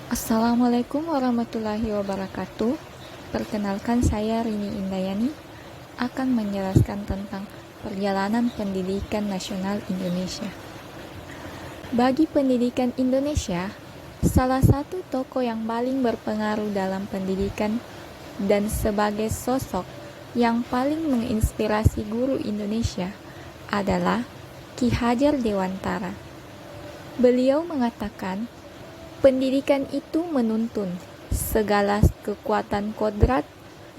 Assalamualaikum warahmatullahi wabarakatuh. Perkenalkan, saya Rini Indayani akan menjelaskan tentang perjalanan pendidikan nasional Indonesia. Bagi pendidikan Indonesia, salah satu tokoh yang paling berpengaruh dalam pendidikan dan sebagai sosok yang paling menginspirasi guru Indonesia adalah Ki Hajar Dewantara. Beliau mengatakan, pendidikan itu menuntun segala kekuatan kodrat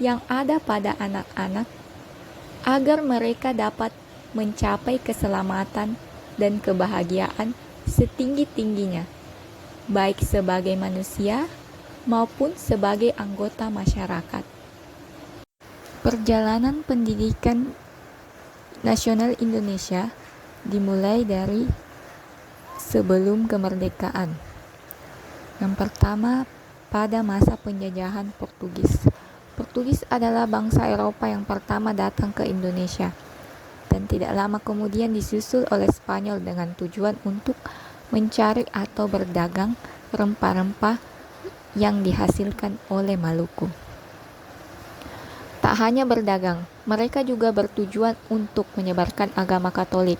yang ada pada anak-anak agar mereka dapat mencapai keselamatan dan kebahagiaan setinggi-tingginya, baik sebagai manusia maupun sebagai anggota masyarakat. Perjalanan pendidikan nasional Indonesia dimulai dari sebelum kemerdekaan. Yang pertama, pada masa penjajahan Portugis. Portugis adalah bangsa Eropa yang pertama datang ke Indonesia dan tidak lama kemudian disusul oleh Spanyol dengan tujuan untuk mencari atau berdagang rempah-rempah yang dihasilkan oleh Maluku. Tak hanya berdagang, mereka juga bertujuan untuk menyebarkan agama Katolik.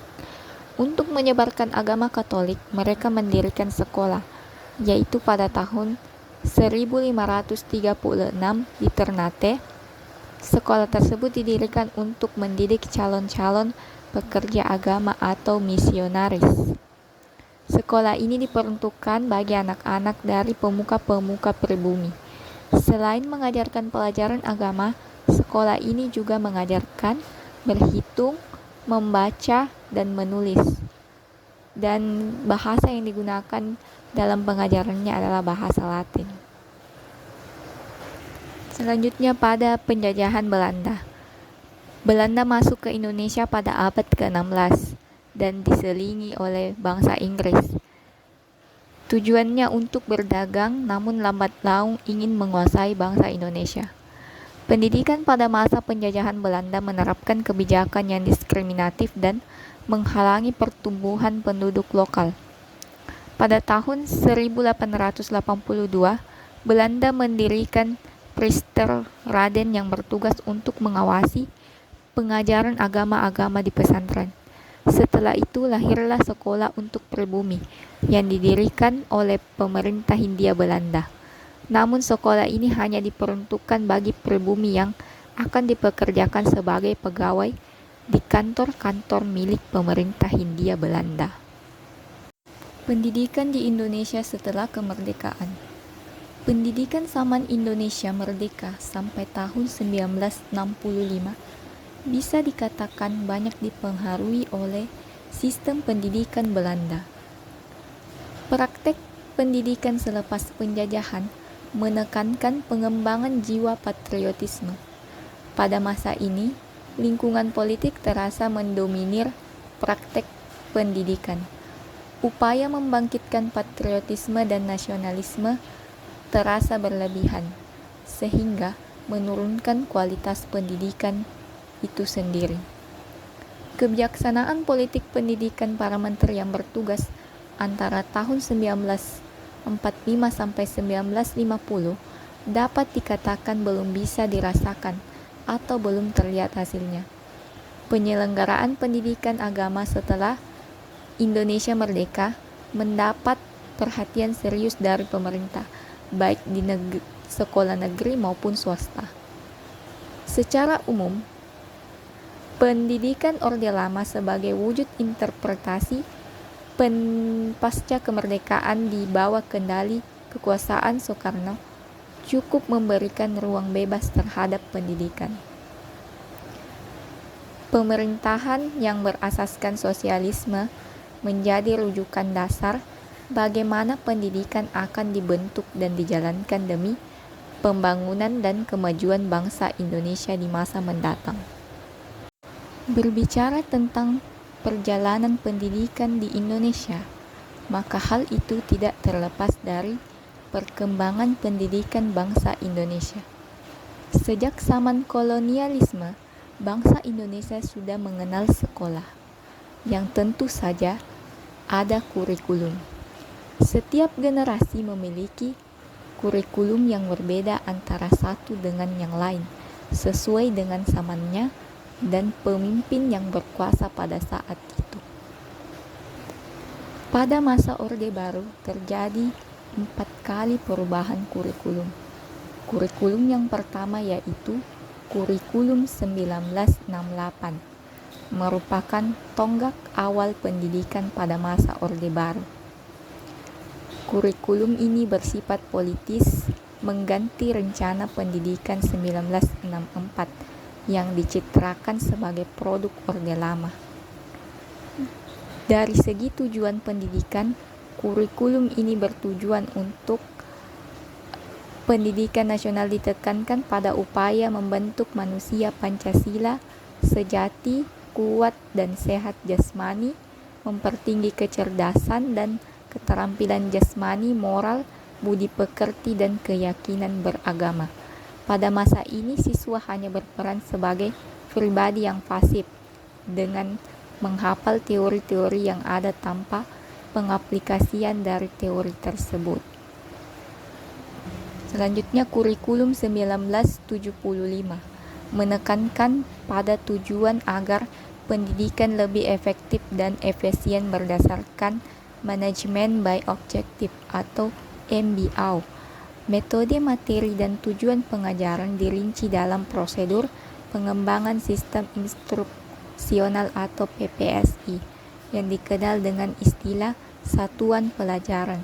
Untuk menyebarkan agama Katolik, mereka mendirikan sekolah, yaitu pada tahun 1536 di Ternate. Sekolah tersebut didirikan untuk mendidik calon-calon pekerja agama atau misionaris. Sekolah ini diperuntukkan bagi anak-anak dari pemuka-pemuka pribumi. Selain mengajarkan pelajaran agama, sekolah ini juga mengajarkan berhitung, membaca, dan menulis. Dan bahasa yang digunakan dalam pengajarannya adalah bahasa Latin. Selanjutnya, pada penjajahan Belanda. Belanda masuk ke Indonesia pada abad ke-16 dan diselingi oleh bangsa Inggris. Tujuannya untuk berdagang, namun lambat laun ingin menguasai bangsa Indonesia. Pendidikan pada masa penjajahan Belanda menerapkan kebijakan yang diskriminatif dan menghalangi pertumbuhan penduduk lokal. Pada tahun 1882, Belanda mendirikan Priester Raden yang bertugas untuk mengawasi pengajaran agama-agama di pesantren. Setelah itu lahirlah sekolah untuk pribumi yang didirikan oleh pemerintah Hindia Belanda. Namun sekolah ini hanya diperuntukkan bagi pribumi yang akan dipekerjakan sebagai pegawai di kantor-kantor milik pemerintah Hindia Belanda. Pendidikan di Indonesia setelah kemerdekaan. Pendidikan zaman Indonesia merdeka sampai tahun 1965 bisa dikatakan banyak dipengaruhi oleh sistem pendidikan Belanda. Praktek pendidikan selepas penjajahan menekankan pengembangan jiwa patriotisme. Pada masa ini, lingkungan politik terasa mendominir praktek pendidikan. Upaya membangkitkan patriotisme dan nasionalisme terasa berlebihan, sehingga menurunkan kualitas pendidikan itu sendiri. Kebijaksanaan politik pendidikan para menteri yang bertugas antara tahun 1945 sampai 1950 dapat dikatakan belum bisa dirasakan atau belum terlihat hasilnya. Penyelenggaraan pendidikan agama setelah Indonesia merdeka mendapat perhatian serius dari pemerintah, baik di sekolah negeri maupun swasta. Secara umum, pendidikan Orde Lama sebagai wujud interpretasi pasca kemerdekaan di bawah kendali kekuasaan Soekarno cukup memberikan ruang bebas terhadap pendidikan. Pemerintahan yang berasaskan sosialisme menjadi rujukan dasar bagaimana pendidikan akan dibentuk dan dijalankan demi pembangunan dan kemajuan bangsa Indonesia di masa mendatang. Berbicara tentang perjalanan pendidikan di Indonesia, maka hal itu tidak terlepas dari perkembangan pendidikan bangsa Indonesia. Sejak zaman kolonialisme, bangsa Indonesia sudah mengenal sekolah, yang tentu saja ada kurikulum. Setiap generasi memiliki kurikulum yang berbeda antara satu dengan yang lain, sesuai dengan zamannya dan pemimpin yang berkuasa pada saat itu. Pada masa Orde Baru terjadi 4 kali perubahan kurikulum. Kurikulum yang pertama yaitu Kurikulum 1968, merupakan tonggak awal pendidikan pada masa Orde Baru. Kurikulum ini bersifat politis, mengganti Rencana Pendidikan 1964 yang dicitrakan sebagai produk Orde Lama. Dari segi tujuan pendidikan, kurikulum ini bertujuan untuk pendidikan nasional ditekankan pada upaya membentuk manusia Pancasila sejati, kuat dan sehat jasmani, mempertinggi kecerdasan dan keterampilan jasmani, moral, budi pekerti dan keyakinan beragama. Pada masa ini siswa hanya berperan sebagai pribadi yang pasif dengan menghafal teori-teori yang ada tanpa pengaplikasian dari teori tersebut. Selanjutnya kurikulum 1975 menekankan pada tujuan agar pendidikan lebih efektif dan efisien berdasarkan manajemen by objective atau MBO. Metode, materi, dan tujuan pengajaran dirinci dalam prosedur pengembangan sistem instruksional atau PPSI yang dikenal dengan istilah satuan pelajaran,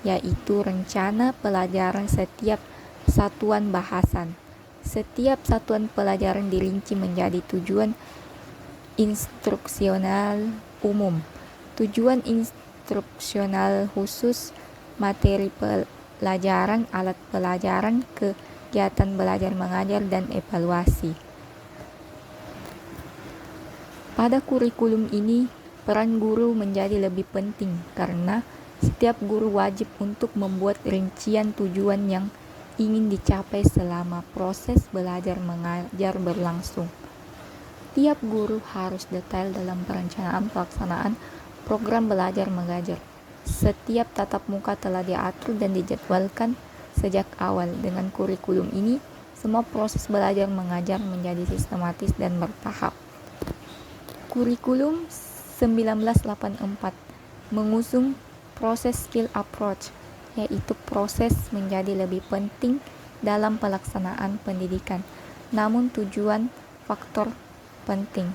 yaitu rencana pelajaran setiap satuan bahasan. Setiap satuan pelajaran dirinci menjadi tujuan instruksional umum, tujuan instruksional khusus, materi pelajaran, alat pelajaran, kegiatan belajar mengajar, dan evaluasi. Pada kurikulum ini, peran guru menjadi lebih penting karena setiap guru wajib untuk membuat rincian tujuan yang ingin dicapai selama proses belajar mengajar berlangsung. Tiap guru harus detail dalam perencanaan pelaksanaan program belajar mengajar. Setiap tatap muka telah diatur dan dijadwalkan sejak awal. Dengan kurikulum ini, semua proses belajar mengajar menjadi sistematis dan bertahap. Kurikulum 1984 mengusung proses skill approach, yaitu proses menjadi lebih penting dalam pelaksanaan pendidikan, namun tujuan faktor penting.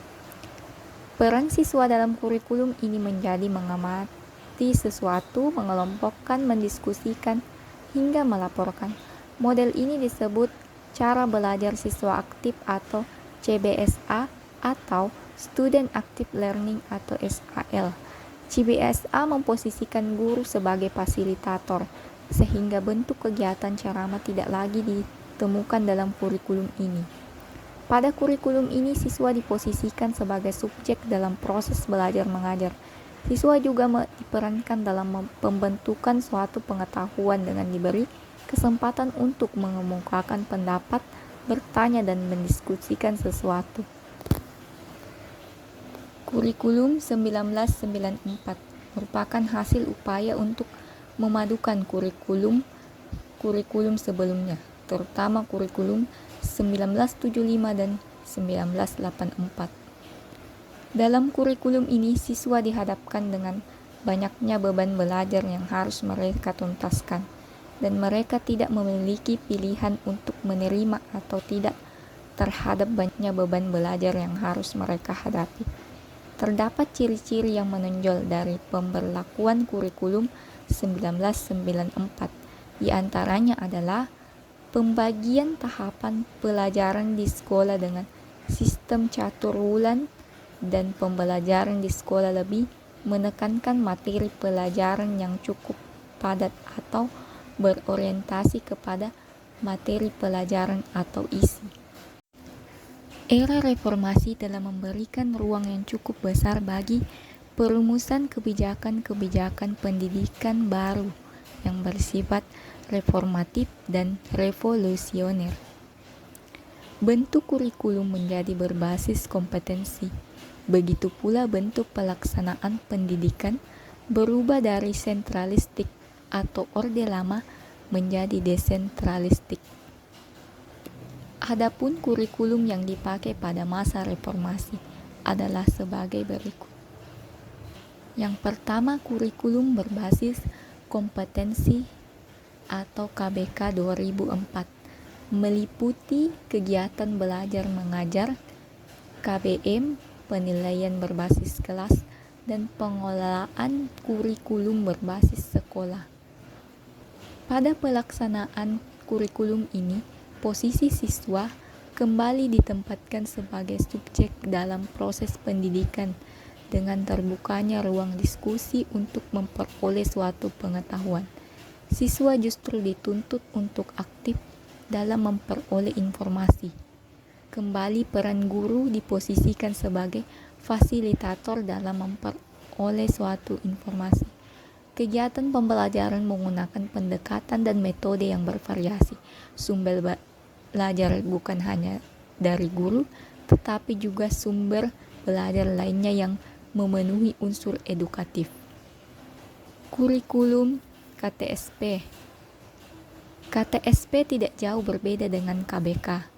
Peran siswa dalam kurikulum ini menjadi mengamati sesuatu, mengelompokkan, mendiskusikan, hingga melaporkan. Model ini disebut cara belajar siswa aktif atau CBSA atau Student Active Learning atau SAL. CBSA memposisikan guru sebagai fasilitator, sehingga bentuk kegiatan ceramah tidak lagi ditemukan dalam kurikulum ini. Pada kurikulum ini, siswa diposisikan sebagai subjek dalam proses belajar mengajar. Siswa juga diperankan dalam pembentukan suatu pengetahuan dengan diberi kesempatan untuk mengemukakan pendapat, bertanya, dan mendiskusikan sesuatu. Kurikulum 1994 merupakan hasil upaya untuk memadukan kurikulum sebelumnya, terutama kurikulum 1975 dan 1984. Dalam kurikulum ini, siswa dihadapkan dengan banyaknya beban belajar yang harus mereka tuntaskan, dan mereka tidak memiliki pilihan untuk menerima atau tidak terhadap banyaknya beban belajar yang harus mereka hadapi. Terdapat ciri-ciri yang menonjol dari pemberlakuan kurikulum 1994. Di antaranya adalah pembagian tahapan pelajaran di sekolah dengan sistem catur wulan, dan pembelajaran di sekolah lebih menekankan materi pelajaran yang cukup padat atau berorientasi kepada materi pelajaran atau isi. Era reformasi telah memberikan ruang yang cukup besar bagi perumusan kebijakan-kebijakan pendidikan baru yang bersifat reformatif dan revolusioner. Bentuk kurikulum menjadi berbasis kompetensi. Begitu pula bentuk pelaksanaan pendidikan berubah dari sentralistik atau orde lama menjadi desentralistik. Adapun kurikulum yang dipakai pada masa reformasi adalah sebagai berikut. Yang pertama, kurikulum berbasis kompetensi atau KBK 2004 meliputi kegiatan belajar mengajar, KBM, penilaian berbasis kelas, dan pengelolaan kurikulum berbasis sekolah. Pada pelaksanaan kurikulum ini, posisi siswa kembali ditempatkan sebagai subjek dalam proses pendidikan dengan terbukanya ruang diskusi untuk memperoleh suatu pengetahuan. Siswa justru dituntut untuk aktif dalam memperoleh informasi. Kembali peran guru diposisikan sebagai fasilitator dalam memperoleh suatu informasi. Kegiatan pembelajaran menggunakan pendekatan dan metode yang bervariasi. Sumber belajar bukan hanya dari guru, tetapi juga sumber belajar lainnya yang memenuhi unsur edukatif. Kurikulum KTSP. KTSP tidak jauh berbeda dengan KBK,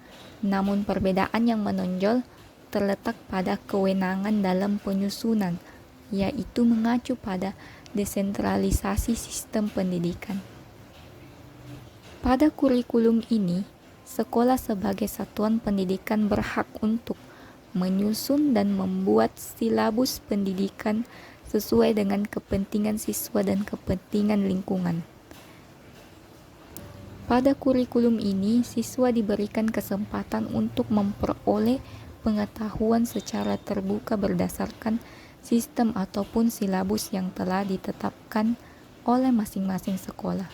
namun perbedaan yang menonjol terletak pada kewenangan dalam penyusunan, yaitu mengacu pada desentralisasi sistem pendidikan. Pada kurikulum ini, sekolah sebagai satuan pendidikan berhak untuk menyusun dan membuat silabus pendidikan sesuai dengan kepentingan siswa dan kepentingan lingkungan. Pada kurikulum ini, siswa diberikan kesempatan untuk memperoleh pengetahuan secara terbuka berdasarkan sistem ataupun silabus yang telah ditetapkan oleh masing-masing sekolah.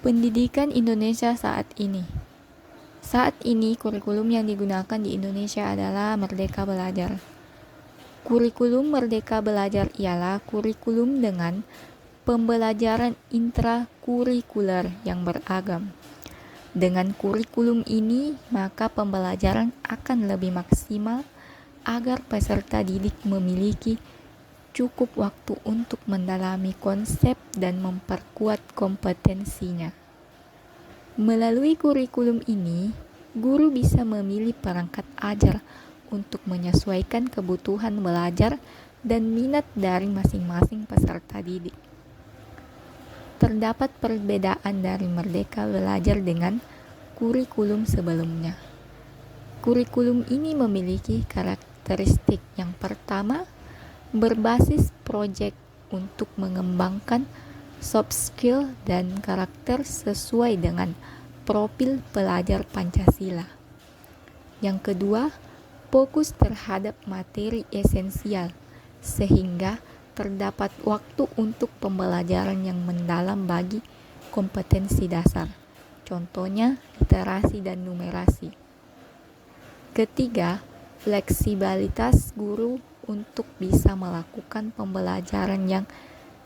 Pendidikan Indonesia saat ini. Saat ini, kurikulum yang digunakan di Indonesia adalah Merdeka Belajar. Kurikulum Merdeka Belajar ialah kurikulum dengan pembelajaran intrakurikuler yang beragam. Dengan kurikulum ini, maka pembelajaran akan lebih maksimal agar peserta didik memiliki cukup waktu untuk mendalami konsep dan memperkuat kompetensinya. Melalui kurikulum ini, guru bisa memilih perangkat ajar untuk menyesuaikan kebutuhan belajar dan minat dari masing-masing peserta didik. Terdapat perbedaan dari Merdeka Belajar dengan kurikulum sebelumnya. Kurikulum ini memiliki karakteristik yang pertama, berbasis proyek untuk mengembangkan soft skill dan karakter sesuai dengan profil pelajar Pancasila. Yang kedua, fokus terhadap materi esensial, sehingga terdapat waktu untuk pembelajaran yang mendalam bagi kompetensi dasar, contohnya literasi dan numerasi. Ketiga, fleksibilitas guru untuk bisa melakukan pembelajaran yang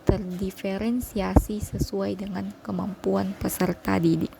terdiferensiasi sesuai dengan kemampuan peserta didik.